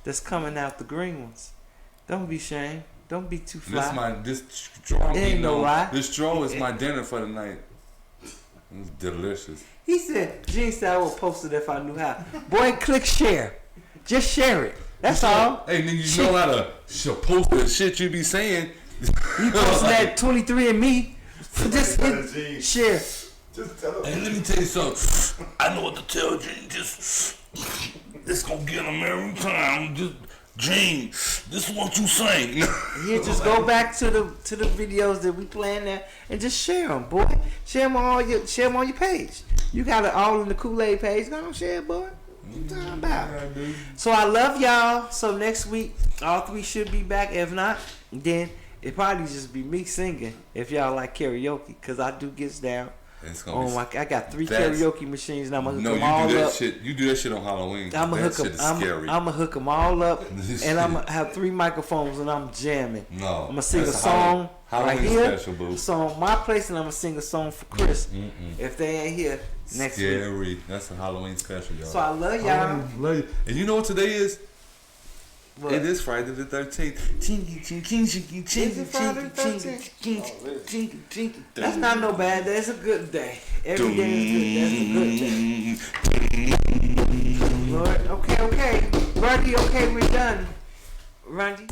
That's coming out, the green ones. Don't be ashamed. Don't be too fly. This straw. It ain't no lie. This straw is my dinner for the night. It's delicious. He said, Gene said I would post it if I knew how. Boy, click share. Just share it. That's all. Hey, nigga, you know how to post the shit you be saying. You posting that 23andMe. Just hit share. Just tell Hey, them. let me tell you something. I know what to tell Gene. Just, it's gonna get him every time. Just, Gene, this is what you say. Yeah, just go back to the videos that we playing there and just share them, boy. Share them on your page. You got it all in the Kool-Aid page. Go on, share it, boy. What you talking about? So I love y'all. So next week, all three should be back. If not, then it probably just be me singing. If y'all like karaoke, cause I do get down. It's gonna Oh be, my! I got 3 that's- karaoke machines, and I'm gonna hook no, them you all do that up. shit. You do that shit on Halloween. I'm gonna that hook them. shit is scary. I'm gonna hook them all up, This and I'm shit. gonna have 3 microphones, and I'm jamming. No, I'm gonna sing a that's song right Halloween here, special, boo. a song my place, and I'm gonna sing a song for Chris if they ain't here next week. Scary. That's a Halloween special, y'all. So I love y'all. Love you. And you know what today is? What? It is Friday the 13th. Is it Friday the 13th? That's not no bad day. It's a good day. Every day is good. That's a good day. Lord, okay. Randy, okay, we're done. Randy.